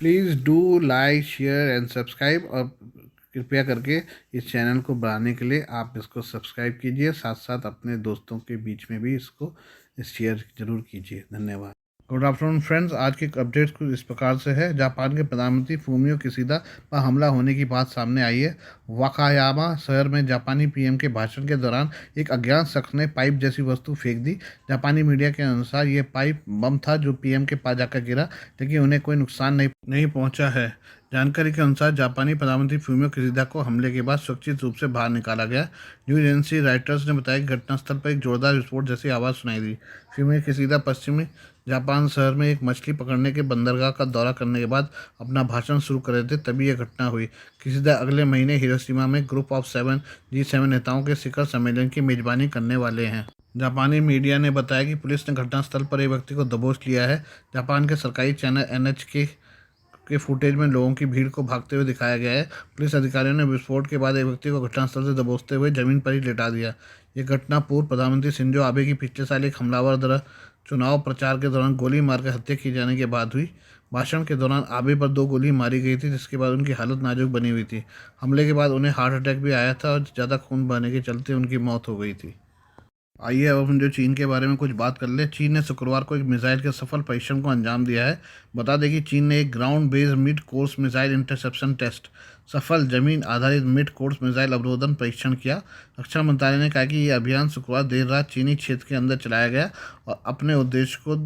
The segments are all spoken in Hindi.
Please do like share and subscribe, और कृपया करके इस चैनल को बढ़ाने के लिए आप इसको सब्सक्राइब कीजिए, साथ साथ अपने दोस्तों के बीच में भी इसको शेयर जरूर कीजिए। धन्यवाद। गुड आफ्टरनून फ्रेंड्स, आज की अपडेट्स कुछ इस प्रकार से है। जापान के प्रधानमंत्री फूमियो किशिदा पर हमला होने की बात सामने आई है। वाकायामा शहर में जापानी पीएम के भाषण के दौरान एक अज्ञात शख्स ने पाइप जैसी वस्तु फेंक दी। जापानी मीडिया के अनुसार ये पाइप बम था जो पीएम के पास जाकर गिरा, लेकिन उन्हें कोई नुकसान नहीं पहुंचा है। जानकारी के अनुसार जापानी प्रधानमंत्री फूमियो किशिदा को हमले के बाद सुरक्षित रूप से बाहर निकाला गया। न्यूज एजेंसी राइटर्स ने बताया कि घटनास्थल पर एक जोरदार विस्फोट जैसी आवाज़ सुनाई दी। फूमियो किशिदा पश्चिमी जापान शहर में एक मछली पकड़ने के बंदरगाह का दौरा करने के बाद अपना भाषण शुरू कर रहे थे, तभी यह घटना हुई। किशिदा अगले महीने हिरोशिमा में ग्रुप ऑफ 7 G7 नेताओं के शिखर सम्मेलन की मेजबानी करने वाले हैं। जापानी मीडिया ने बताया कि पुलिस ने घटनास्थल पर एक व्यक्ति को दबोच लिया है। जापान के सरकारी चैनल NHK के फुटेज में लोगों की भीड़ को भागते हुए दिखाया गया है। पुलिस अधिकारियों ने विस्फोट के बाद एक व्यक्ति को घटनास्थल से दबोचते हुए जमीन पर ही लेटा दिया। ये घटना पूर्व प्रधानमंत्री शिंजो आबे की पिछले साल एक हमलावर द्वारा चुनाव प्रचार के दौरान गोली मारकर हत्या की जाने के बाद हुई। भाषण के दौरान आबे पर 2 गोली मारी गई थी, जिसके बाद उनकी हालत नाजुक बनी हुई थी। हमले के बाद उन्हें हार्ट अटैक भी आया था और ज़्यादा खून बहने के चलते उनकी मौत हो गई थी। आइए अब हम जो चीन के बारे में कुछ बात कर लें। चीन ने शुक्रवार को एक मिसाइल के सफल परीक्षण को अंजाम दिया है। बता दें कि चीन ने एक ground based mid course missile interception test सफल जमीन आधारित मिड कोर्स मिसाइल अवरोधन परीक्षण किया। रक्षा मंत्रालय ने कहा कि यह अभियान शुक्रवार देर रात चीनी क्षेत्र के अंदर चलाया गया और अपने उद्देश्य को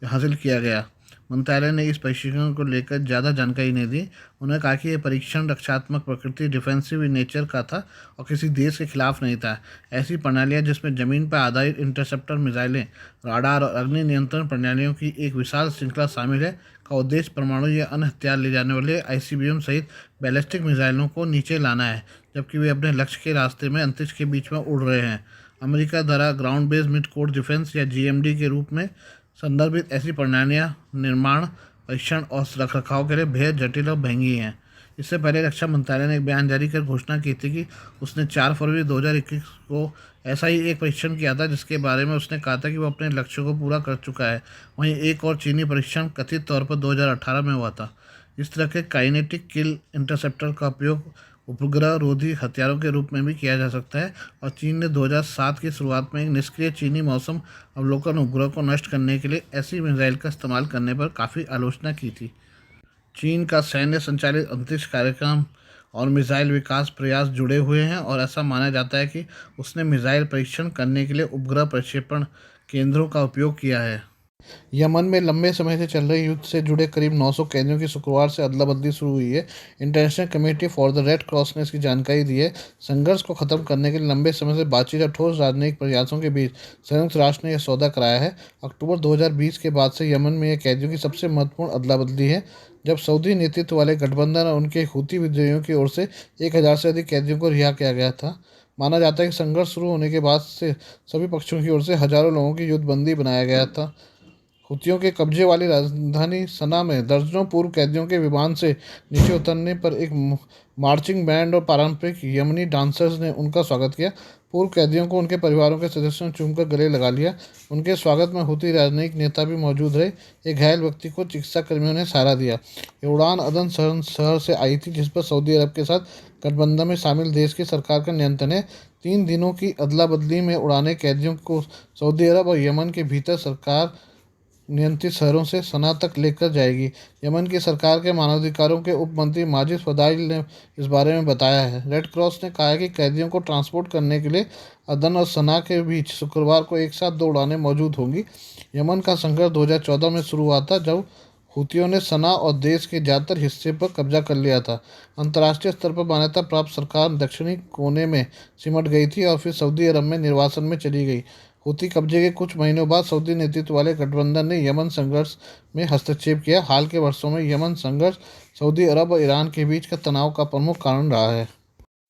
हासिल किया गया। मंत्रालय ने इस परीक्षण को लेकर ज़्यादा जानकारी नहीं दी। उन्होंने कहा कि यह परीक्षण रक्षात्मक प्रकृति डिफेंसिव नेचर का था और किसी देश के खिलाफ नहीं था। ऐसी प्रणालियां जिसमें ज़मीन पर आधारित इंटरसेप्टर मिसाइलें, राडार और अग्नि नियंत्रण प्रणालियों की एक विशाल श्रृंखला शामिल है, का उद्देश्य परमाणु या अन्य हथियार ले जाने वाले ICBM सहित बैलिस्टिक मिसाइलों को नीचे लाना है, जबकि वे अपने लक्ष्य के रास्ते में अंतरिक्ष के बीच में उड़ रहे हैं। अमेरिका द्वारा ground based mid course defence या GMD के रूप में संदर्भित ऐसी प्रणालियाँ निर्माण, परीक्षण और रखरखाव के लिए बेहद जटिल और महंगी हैं। इससे पहले रक्षा मंत्रालय ने एक बयान जारी कर घोषणा की थी कि उसने 4 फरवरी 2021 को ऐसा ही एक परीक्षण किया था, जिसके बारे में उसने कहा था कि वो अपने लक्ष्यों को पूरा कर चुका है। वहीं एक और चीनी परीक्षण कथित तौर पर 2018 में हुआ था। इस तरह के काइनेटिक किल इंटरसेप्टर का उपयोग उपग्रह रोधी हथियारों के रूप में भी किया जा सकता है, और चीन ने 2007 की शुरुआत में एक निष्क्रिय चीनी मौसम अवलोकन उपग्रह को नष्ट करने के लिए ऐसी मिसाइल का इस्तेमाल करने पर काफ़ी आलोचना की थी। चीन का सैन्य संचालित अंतरिक्ष कार्यक्रम और मिसाइल विकास प्रयास जुड़े हुए हैं, और ऐसा माना जाता है कि उसने मिसाइल परीक्षण करने के लिए उपग्रह प्रक्षेपण केंद्रों का उपयोग किया है। यमन में लंबे समय से चल रहे युद्ध से जुड़े करीब 900 कैदियों की शुक्रवार से अदला बदली शुरू हुई है। International committee for the red cross ने इसकी जानकारी दी है। संघर्ष को खत्म करने के लिए लंबे समय से बातचीत और ठोस राजनयिक प्रयासों के बीच संयुक्त राष्ट्र ने यह सौदा कराया है। अक्टूबर 2020 के बाद से यमन में यह कैदियों की सबसे महत्वपूर्ण अदला बदली है, जब सऊदी नेतृत्व वाले गठबंधन और उनके हूती विद्रोहियों की ओर से 1000 से अधिक कैदियों को रिहा किया गया था। माना जाता है कि संघर्ष शुरू होने के बाद से सभी पक्षों की ओर से हजारों लोगों की युद्धबंदी बनाया गया था। हुतियों के कब्जे वाली राजधानी सना में दर्जनों पूर्व कैदियों के विमान से नीचे उतरने पर एक मार्चिंग बैंड और पारंपरिक यमनी डांसर्स ने उनका स्वागत किया। पूर्व कैदियों को उनके परिवारों के सदस्यों ने चूमकर गले लगा लिया। उनके स्वागत में हुती राजनयिक नेता भी मौजूद रहे। एक घायल व्यक्ति को चिकित्सा कर्मियों ने सहारा दिया। ये उड़ान अदन शहर से आई थी, जिस पर सऊदी अरब के साथ गठबंधन में शामिल देश की सरकार का नियंत्रण है। 3 दिनों की अदला बदली में उड़ाने कैदियों को सऊदी अरब और यमन के भीतर सरकार नियंत्रित शहरों से सना तक लेकर जाएगी। यमन की सरकार के मानवाधिकारों के उप मंत्री माजिद फदाइल ने इस बारे में बताया है। रेड क्रॉस ने कहा है कि कैदियों को ट्रांसपोर्ट करने के लिए अदन और सना के बीच शुक्रवार को एक साथ 2 उड़ानें मौजूद होंगी। यमन का संघर्ष 2014 में शुरू हुआ था, जब हुतियों ने सना और देश के ज़्यादातर हिस्से पर कब्जा कर लिया था। अंतर्राष्ट्रीय स्तर पर मान्यता प्राप्त सरकार दक्षिणी कोने में सिमट गई थी और फिर सऊदी अरब में निर्वासन में चली गई। हुती कब्जे के कुछ महीनों बाद सऊदी नेतृत्व वाले गठबंधन ने यमन संघर्ष में हस्तक्षेप किया। हाल के वर्षों में यमन संघर्ष सऊदी अरब और ईरान के बीच का तनाव का प्रमुख कारण रहा है।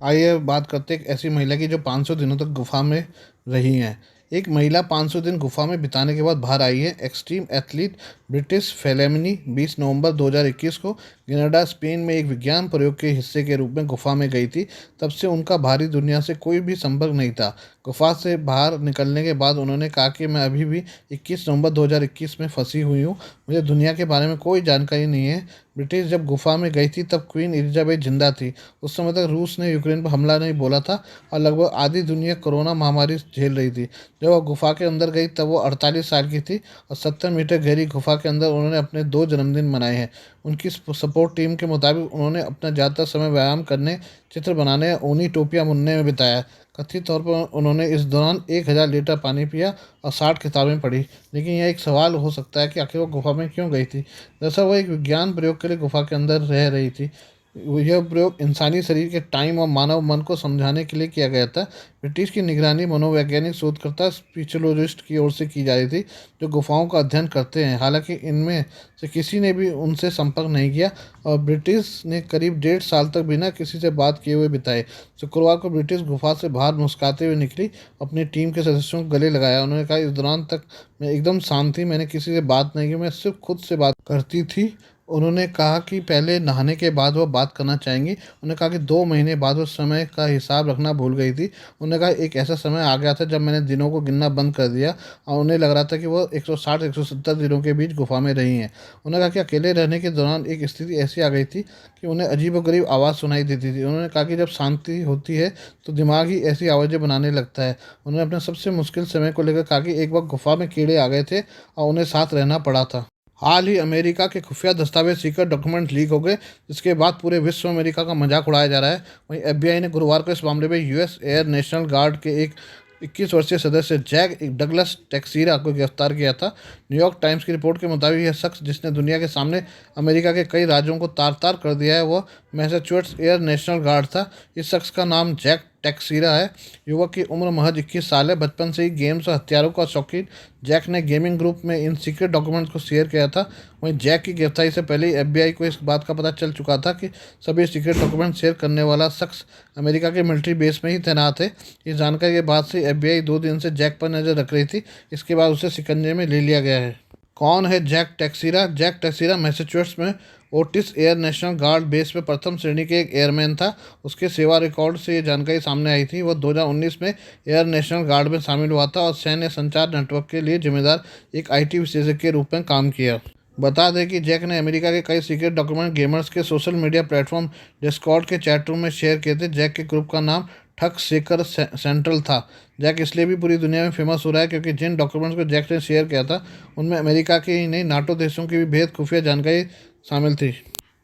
आइए बात करते हैं एक ऐसी महिला की जो 500 दिनों तक गुफा में रही हैं। एक महिला 500 दिन गुफा में बिताने के बाद बाहर आई है। एक्सट्रीम एथलीट ब्रिटिश फेलेमिनी 20 नवंबर 2021 को ग्रेनाडा, स्पेन में एक विज्ञान प्रयोग के हिस्से के रूप में गुफा में गई थी। तब से उनका बाहरी दुनिया से कोई भी संपर्क नहीं था। गुफा से बाहर निकलने के बाद उन्होंने कहा कि मैं अभी भी 21 नवंबर 2021 में फंसी हुई हूँ। मुझे दुनिया के बारे में कोई जानकारी नहीं है। ब्रिटिश जब गुफा में गई थी तब क्वीन एलिजाबेथ जिंदा थी। उस समय तक रूस ने यूक्रेन पर हमला नहीं बोला था और लगभग आधी दुनिया कोरोना महामारी झेल रही थी। जब वह गुफा के अंदर गई तब वो 48 साल की थी और 70 मीटर गहरी गुफा के अंदर उन्होंने अपने 2 जन्मदिन मनाए हैं। उनकी सपोर्ट टीम के मुताबिक उन्होंने अपना ज़्यादातर समय व्यायाम करने, चित्र बनाने और ऊनी टोपियाँ बुनने में बिताया। कथित तौर पर उन्होंने इस दौरान 1000 लीटर पानी पिया और 60 किताबें पढ़ी। लेकिन यह एक सवाल हो सकता है कि आखिर वो गुफा में क्यों गई थी। दरअसल वो एक विज्ञान प्रयोग के लिए गुफा के अंदर रह रही थी। यह प्रयोग इंसानी शरीर के टाइम और मानव मन को समझाने के लिए किया गया था। ब्रिटिश की निगरानी मनोवैज्ञानिक शोधकर्ता स्पिरिचुअलिस्ट की ओर से की जा रही थी, जो गुफाओं का अध्ययन करते हैं। हालांकि इनमें से किसी ने भी उनसे संपर्क नहीं किया और ब्रिटिश ने करीब 1.5 साल तक बिना किसी से बात किए हुए बिताए। शुक्रवार को ब्रिटिश गुफा से बाहर मुस्कुराते हुए निकली, अपनी टीम के सदस्यों को गले लगाया। उन्होंने कहा, इस दौरान तक मैं एकदम शांत थी, मैंने किसी से बात नहीं की, मैं सिर्फ खुद से बात करती थी। उन्होंने कहा कि पहले नहाने के बाद वो बात करना चाहेंगी। उन्होंने कहा कि 2 महीने बाद वो समय का हिसाब रखना भूल गई थी। उन्होंने कहा, एक ऐसा समय आ गया था जब मैंने दिनों को गिनना बंद कर दिया और उन्हें लग रहा था कि वो 160-170 दिनों के बीच गुफा में रही हैं। उन्होंने कहा कि अकेले रहने के दौरान एक स्थिति ऐसी आ गई थी कि उन्हें अजीबोगरीब आवाज़ सुनाई देती थी। उन्होंने कहा कि जब शांति होती है तो दिमाग ही ऐसी आवाज़ें बनाने लगता है। उन्होंने अपने सबसे मुश्किल समय को लेकर कहा कि एक बार गुफा में कीड़े आ गए थे और उन्हें साथ रहना पड़ा था। हाल ही अमेरिका के खुफिया दस्तावेज सीक्रेट डॉक्यूमेंट लीक हो गए, जिसके बाद पूरे विश्व में अमेरिका का मजाक उड़ाया जा रहा है। वहीं एफबीआई ने गुरुवार को इस मामले में यूएस एयर नेशनल गार्ड के एक 21 वर्षीय सदस्य जैक डगलस टेक्सीरा को गिरफ्तार किया था। न्यूयॉर्क टाइम्स की रिपोर्ट के मुताबिक यह शख्स, जिसने दुनिया के सामने अमेरिका के कई राज्यों को तार तार कर दिया है, वह मैसाचुसेट्स एयर नेशनल गार्ड था। इस शख्स का नाम जैक टेक्सीरा है। युवक की उम्र महज 21 साल है। बचपन से ही गेम्स और हथियारों का शौकीन जैक ने गेमिंग ग्रुप में इन सीक्रेट डॉक्यूमेंट्स को शेयर किया था। वहीं जैक की गिरफ्तारी से पहले ही एफबीआई को इस बात का पता चल चुका था कि सभी सीक्रेट डॉक्यूमेंट शेयर करने वाला शख्स अमेरिका के मिलिट्री बेस में ही तैनात है। इस जानकारी के बाद से एफबीआई 2 दिन से जैक पर नज़र रख रही थी। इसके बाद उसे शिकंजे में ले लिया गया है। कौन है जैक टेक्सीरा? जैक टेक्सीरा मैसाचुसेट्स में Otis air national guard base में प्रथम श्रेणी के एक एयरमैन था। उसके सेवा रिकॉर्ड से ये जानकारी सामने आई थी। वह 2019 में एयर नेशनल गार्ड में शामिल हुआ था और सैन्य संचार नेटवर्क के लिए जिम्मेदार एक आईटी विशेषज्ञ के रूप में काम किया। बता दें कि जैक ने अमेरिका के कई सीक्रेट डॉक्यूमेंट गेमर्स के सोशल मीडिया प्लेटफॉर्म डिस्कॉर्ड के चैट रूम में शेयर किए थे। जैक के ग्रुप का नाम ठग सेकर सेंट्रल था। जैक इसलिए भी पूरी दुनिया में फेमस हो रहा है क्योंकि जिन डॉक्यूमेंट्स को जैक ने शेयर किया था उनमें अमेरिका के ही नहीं, नाटो देशों की भी बेहद खुफिया जानकारी शामिल थी।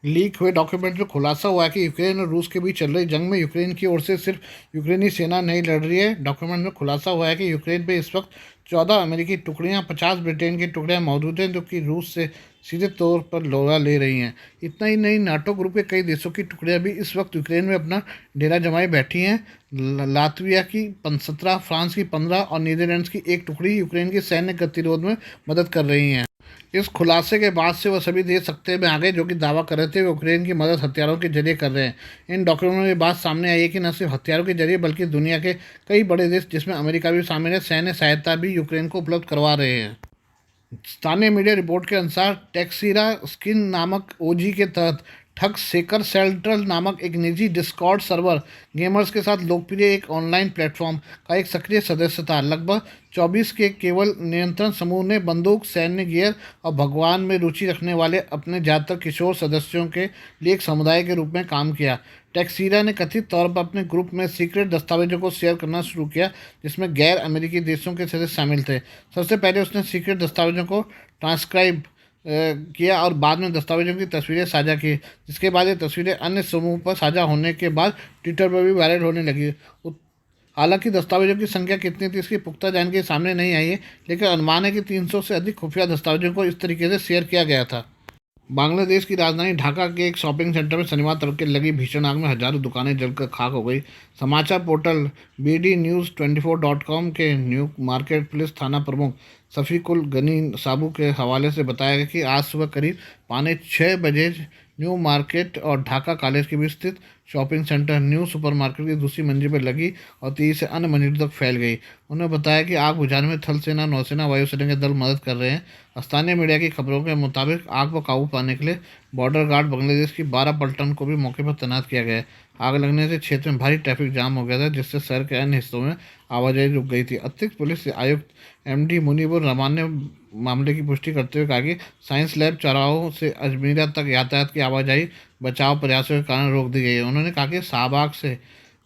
लीक हुए डॉक्यूमेंट में खुलासा हुआ है कि यूक्रेन और रूस के बीच चल रही जंग में यूक्रेन की ओर से सिर्फ यूक्रेनी सेना नहीं लड़ रही है। डॉक्यूमेंट में खुलासा हुआ है कि यूक्रेन पे इस वक्त 14 अमेरिकी टुकड़ियां, 50 ब्रिटेन की टुकड़ियां मौजूद हैं, जो कि रूस से सीधे तौर पर लोहा ले रही हैं। इतना ही नहीं, नाटो ग्रुप के कई देशों की टुकड़ियां भी इस वक्त यूक्रेन में अपना डेरा जमाए बैठी हैं। लातविया की 17, फ्रांस की 15 और नीदरलैंड्स की एक टुकड़ी यूक्रेन के सैन्य गतिरोध में मदद कर रही हैं। इस खुलासे के बाद से वह सभी देश सख्ते में आ गए जो कि दावा कर रहे थे वे यूक्रेन की मदद हथियारों के जरिए कर रहे हैं। इन डॉक्यूमेंटों में बात सामने आई है कि न सिर्फ हथियारों के जरिए बल्कि दुनिया के कई बड़े देश, जिसमें अमेरिका भी शामिल है, सैन्य सहायता भी यूक्रेन को उपलब्ध करवा रहे हैं। स्थानीय मीडिया रिपोर्ट के अनुसार टेक्सीरा स्किन नामक ओजी के तहत ठग सेकर सेंट्रल नामक एक निजी डिस्कॉर्ड सर्वर गेमर्स के साथ लोकप्रिय एक ऑनलाइन प्लेटफॉर्म का एक सक्रिय सदस्य था। लगभग 24 के केवल नियंत्रण समूह ने बंदूक, सैन्य गियर और भगवान में रुचि रखने वाले अपने ज़्यादातर किशोर सदस्यों के लिए एक समुदाय के रूप में काम किया। टेक्सीरा ने कथित तौर पर अपने ग्रुप में सीक्रेट दस्तावेजों को शेयर करना शुरू किया, जिसमें गैर अमेरिकी देशों के सदस्य शामिल थे। सबसे पहले उसने सीक्रेट दस्तावेजों को ट्रांसक्राइब किया और बाद में दस्तावेजों की तस्वीरें साझा की, जिसके बाद ये तस्वीरें अन्य समूह पर साझा होने के बाद ट्विटर पर भी वायरल होने लगी। हालांकि दस्तावेजों की संख्या कितनी थी इसकी पुख्ता जानकारी सामने नहीं आई है, लेकिन अनुमान है कि 300 से अधिक खुफिया दस्तावेजों को इस तरीके से शेयर किया गया था। बांग्लादेश की राजधानी ढाका के एक शॉपिंग सेंटर में शनिवार तड़के लगी भीषण आग में हजारों दुकानें जलकर खाक हो गई। समाचार पोर्टल BDNews24.com के न्यू मार्केट पुलिस थाना प्रमुख शफीकुल गनी साबू के हवाले से बताया गया कि आज सुबह करीब 5:45 बजे न्यू मार्केट और ढाका कॉलेज के बीच स्थित शॉपिंग सेंटर, न्यू सुपरमार्केट की दूसरी मंजिल पर लगी और तेजी से अन्य मंजिलों तक फैल गई। उन्होंने बताया कि आग बुझाने में थल सेना, नौसेना, वायुसेना के दल मदद कर रहे हैं। स्थानीय मीडिया की खबरों के मुताबिक आग पर काबू पाने के लिए बॉर्डर गार्ड बांग्लादेश की 12 पलटन को भी मौके पर तैनात किया गया है। आग लगने से क्षेत्र में भारी ट्रैफिक जाम हो गया था, जिससे शहर के अन्य हिस्सों में आवाजाही रुक गई थी। अतिरिक्त पुलिस आयुक्त एमडी मुनीबुर रहमान ने मामले की पुष्टि करते हुए कहा कि साइंस लैब चौराहों से अजमीरा तक यातायात की आवाजाही बचाव प्रयासों के कारण रोक दी गई है। उन्होंने कहा कि शाहबाग से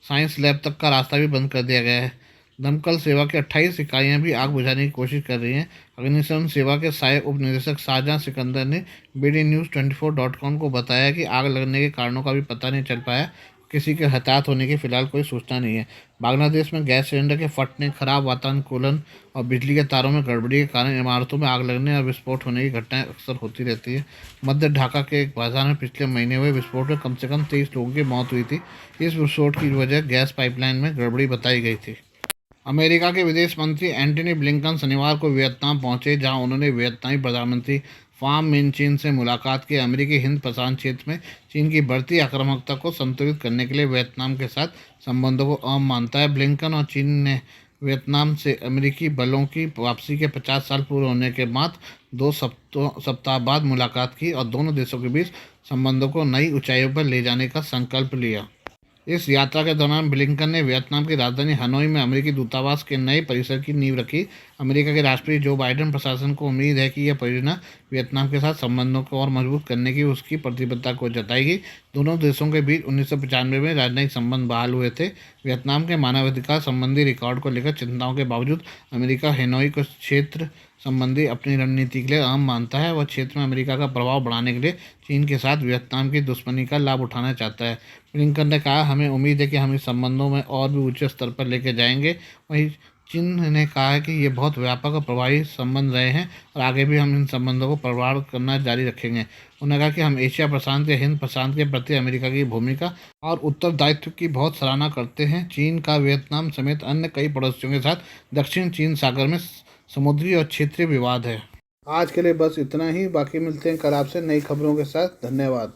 साइंस लैब तक का रास्ता भी बंद कर दिया गया है। दमकल सेवा की 28 इकाइयां भी आग बुझाने की कोशिश कर रही हैं। अग्निशमन सेवा के सहायक उप निदेशक शाहजहां सिकंदर ने BD News 24.com को बताया कि आग लगने के कारणों का भी पता नहीं चल पाया। किसी के हताहत होने की फिलहाल कोई सूचना नहीं है। बांग्लादेश में गैस सिलेंडर के फटने, खराब वातानुकूलन और बिजली के तारों में गड़बड़ी के कारण इमारतों में आग लगने और विस्फोट होने की घटनाएं अक्सर होती रहती है। मध्य ढाका के एक बाजार में पिछले महीने हुए विस्फोट में कम से कम 23 लोगों की मौत हुई थी। इस विस्फोट की वजह गैस पाइपलाइन में गड़बड़ी बताई गई थी। अमेरिका के विदेश मंत्री एंटनी ब्लिंकन शनिवार को वियतनाम पहुंचे, जहां उन्होंने वियतनामी प्रधानमंत्री फाम मिनचिन से मुलाकात की। अमेरिकी हिंद प्रशांत क्षेत्र में चीन की बढ़ती आक्रामकता को संतुलित करने के लिए वियतनाम के साथ संबंधों को अहम मानता है। ब्लिंकन और चीन ने वियतनाम से अमेरिकी बलों की वापसी के 50 साल पूरे होने के बाद 2 सप्ताह बाद मुलाकात की और दोनों देशों के बीच संबंधों को नई ऊंचाइयों पर ले जाने का संकल्प लिया। इस यात्रा के दौरान ब्लिंकन ने वियतनाम की राजधानी हनोई में अमेरिकी दूतावास के नए परिसर की नींव रखी। अमेरिका के राष्ट्रपति जो बाइडेन प्रशासन को उम्मीद है कि यह परियोजना वियतनाम के साथ संबंधों को और मजबूत करने की उसकी प्रतिबद्धता को जताएगी। दोनों देशों के बीच 1995 में राजनयिक संबंध बहाल हुए थे। वियतनाम के मानवाधिकार संबंधी रिकॉर्ड को लेकर चिंताओं के बावजूद अमेरिका हनोई को क्षेत्र संबंधी अपनी रणनीति के लिए अहम मानता है। वह क्षेत्र में अमेरिका का प्रभाव बढ़ाने के लिए चीन के साथ वियतनाम की दुश्मनी का लाभ उठाना चाहता है। ब्लिंकन ने कहा, हमें उम्मीद है कि हम इस संबंधों में और भी ऊंचे स्तर पर लेकर जाएंगे। वहीं चीन ने कहा है कि ये बहुत व्यापक और प्रभावी संबंध रहे हैं और आगे भी हम इन संबंधों को प्रगाढ़ करना जारी रखेंगे। उन्होंने कहा कि हम एशिया प्रशांत या हिंद प्रशांत के प्रति अमेरिका की भूमिका और उत्तरदायित्व की बहुत सराहना करते हैं। चीन का वियतनाम समेत अन्य कई पड़ोसियों के साथ दक्षिण चीन सागर में समुद्री और क्षेत्रीय विवाद है। आज के लिए बस इतना ही। बाकी मिलते हैं कल आपसे नई खबरों के साथ। धन्यवाद।